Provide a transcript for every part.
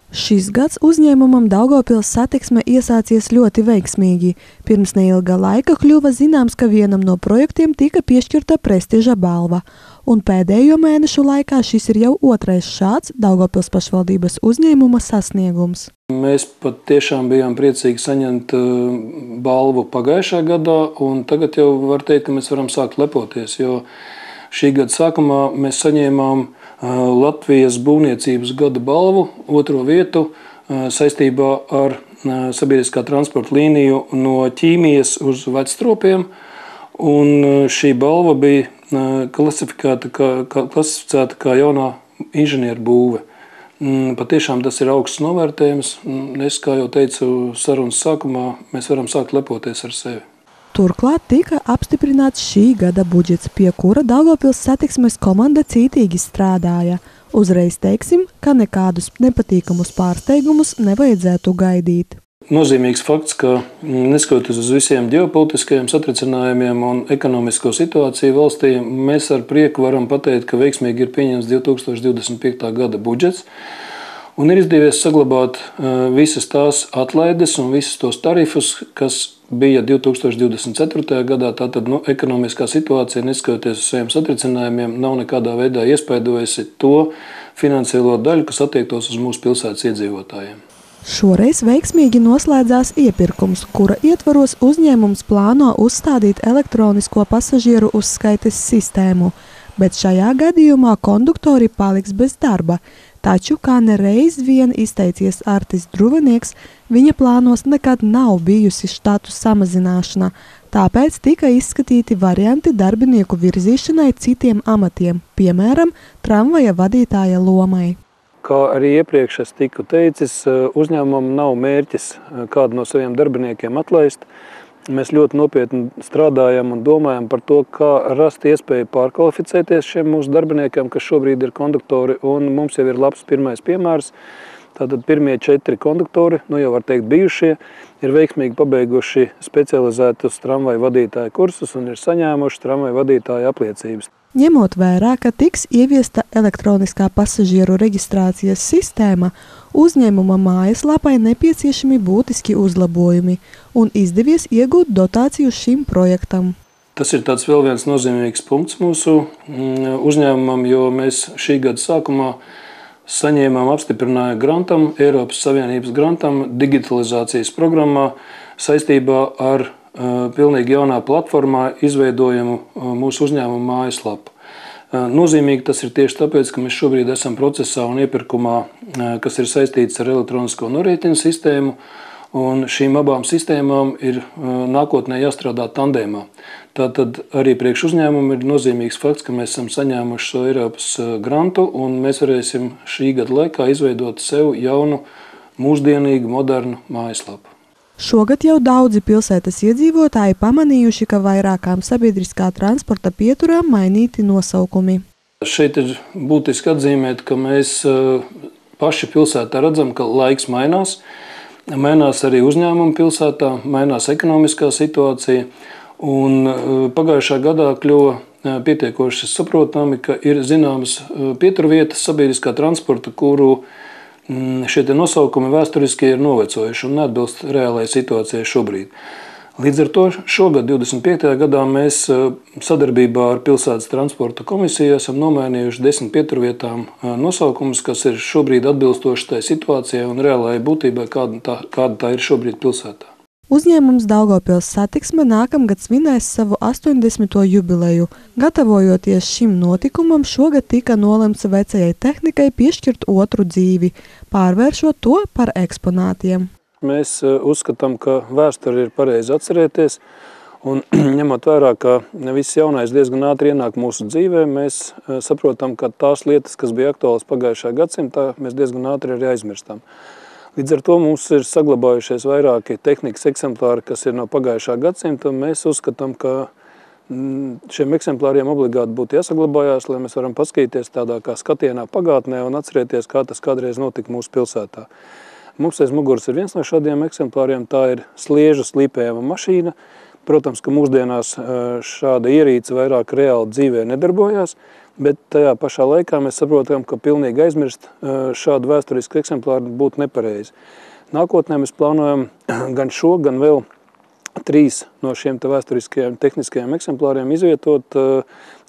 Šis gads uzņēmumam Daugavpils satiksme iesācies ļoti veiksmīgi. Pirms neilga laika kļuva zināms, ka vienam no projektiem tika piešķirta prestiža balva. Un pēdējo mēnešu laikā šis ir jau otrais šāds Daugavpils pašvaldības uzņēmuma sasniegums. Mēs pat tiešām bijām priecīgi saņemt balvu pagājušā gadā, un tagad jau var teikt, ka mēs varam sākt lepoties, jo šī gada sākumā mēs saņēmām Latvijas būvniecības gada balvu, 2. vietu saistībā ar sabiedriskā transporta līniju no Ķīmijas uz Vecstropiem. Un šī balva bija klasificēta kā jaunā inženieru būve. Patiešām tas ir augsts novērtējums. Es, kā jau teicu sarunas sākumā, mēs varam sākt lepoties ar sevi. Turklāt tika apstiprināts šī gada budžets, pie kura Daugavpils satiksmes komanda cītīgi strādāja. Uzreiz teiksim, ka nekādus nepatīkamus pārsteigumus nevajadzētu gaidīt. Nozīmīgs fakts, ka neskatoties uz visiem ģeopolitiskajiem satricinājumiem un ekonomisko situāciju valstī, mēs ar prieku varam pateikt, ka veiksmīgi ir pieņemts 2025. gada budžets. Un ir izdevies saglabāt visas tās atlaides un visus tos tarifus, kas bija 2024. gadā. Tātad ekonomiskā situācija, neskatoties uz saviem satricinājumiem, nav nekādā veidā iespaidojusi to finansiālo daļu, kas attiektos uz mūsu pilsētas iedzīvotājiem. Šoreiz veiksmīgi noslēdzās iepirkums, kura ietvaros uzņēmums plāno uzstādīt elektronisko pasažieru uzskaites sistēmu, bet šajā gadījumā konduktori paliks bez darba. Taču, kā nereiz vien izteicies Artis Druvenieks, viņa plānos nekad nav bijusi štatu samazināšana, tāpēc tika izskatīti varianti darbinieku virzīšanai citiem amatiem, piemēram, tramvaja vadītāja lomai. Kā arī iepriekš es tiku teicis, uzņēmumam nav mērķis kādu no saviem darbiniekiem atlaist. Mēs ļoti nopietni strādājam un domājam par to, kā rast iespēju pārkvalificēties šiem mūsu darbiniekiem, kas šobrīd ir konduktori, un mums jau ir labs pirmais piemērs. Tātad pirmie 4 konduktori, jau var teikt bijušie, ir veiksmīgi pabeiguši specializētus tramvaju vadītāju kursus un ir saņēmuši tramvaju vadītāju apliecības. Ņemot vērā, ka tiks ieviesta elektroniskā pasažieru reģistrācijas sistēma, uzņēmuma mājaslapai nepieciešami būtiski uzlabojumi un izdevies iegūt dotāciju šim projektam. Tas ir tāds vēl viens nozīmīgs punkts mūsu uzņēmumam, jo mēs šī gada sākumā saņēmām apstiprinājumu grantam, Eiropas Savienības grantam, digitalizācijas programmā saistībā ar pilnīgi jaunā platformā izveidojamu mūsu uzņēmumu mājaslapu. Nozīmīgi tas ir tieši tāpēc, ka mēs šobrīd esam procesā un iepirkumā, kas ir saistīts ar elektronisko norēķinu sistēmu, un šīm abām sistēmām ir nākotnē jāstrādā tandēmā. Tātad arī priekš uzņēmumu ir nozīmīgs fakts, ka mēs esam saņēmuši šo Eiropas grantu, un mēs varēsim šī gada laikā izveidot sev jaunu, mūsdienīgu, modernu mājaslapu. Šogad jau daudzi pilsētas iedzīvotāji pamanījuši, ka vairākām sabiedriskā transporta pieturām mainīti nosaukumi. Šeit ir būtiski atzīmēt, ka mēs paši pilsētā redzam, ka laiks mainās. Mainās arī uzņēmumi pilsētā, mainās ekonomiskā situācija. Un pagājušā gadā kļuva pietiekoši saprotami, ka ir zināmas pieturvietas sabiedriskā transporta, kuru šie nosaukumi vēsturiski ir novecojuši un neatbilst reālajai situācijai šobrīd. Līdz ar to šogad, 25. gadā, mēs sadarbībā ar pilsētas transporta komisiju esam nomainījuši 10 pieturvietām nosaukumus, kas ir šobrīd atbilstoši tai situācijai un reālajai būtībai, kāda tā ir šobrīd pilsētā. Uzņēmums Daugavpils satiksme nākamgad svinēs savu 80. jubileju. Gatavojoties šim notikumam, šogad tika nolemts vecajai tehnikai piešķirt otru dzīvi, pārvēršot to par eksponātiem. Mēs uzskatām, ka vēsturi ir pareizi atcerēties, un ņemot vērā, ka viss jaunais diezgan ātri ienāk mūsu dzīvē, mēs saprotam, ka tās lietas, kas bija aktuālas pagājušā gadsimtā, mēs diezgan ātri arī aizmirstam. Līdz ar to mums ir saglabājušies vairāki tehnikas eksemplāri, kas ir no pagājušā gadsimta. Mēs uzskatām, ka šiem eksemplāriem obligāti būtu jāsaglabājās, lai mēs varam paskatīties tādā kā skatienā pagātnē un atcerēties, kā tas kādreiz notika mūsu pilsētā. Mums aiz muguras ir viens no šādiem eksemplāriem, tā ir sliežu slīpējama mašīna. Protams, ka mūsdienās šāda ierīce vairāk reāli dzīvē nedarbojās. bet tajā pašā laikā mēs saprotam, ka pilnīgi aizmirst šādu vēsturisku eksemplāru būtu nepareizi. Nākotnē mēs plānojam gan šo, gan vēl 3 no šiem vēsturiskajiem tehniskajiem eksemplāriem izvietot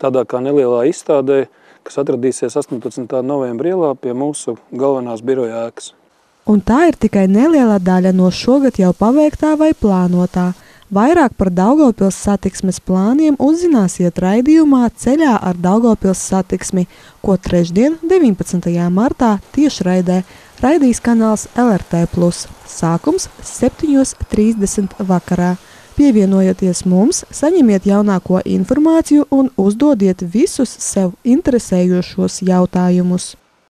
tādā kā nelielā izstādē, kas atradīsies 18. novembra ielā pie mūsu galvenās biroja ēkas. Un tā ir tikai neliela daļa no šogad jau paveiktā vai plānotā. Vairāk par Daugavpils satiksmes plāniem uzzināsiet raidījumā Ceļā ar Daugavpils satiksmi, ko trešdien, 19. martā tiešraidē raidīs kanāls LRT+. Sākums 7:30 vakarā. Pievienojoties mums, saņemiet jaunāko informāciju un uzdodiet visus sev interesējošos jautājumus.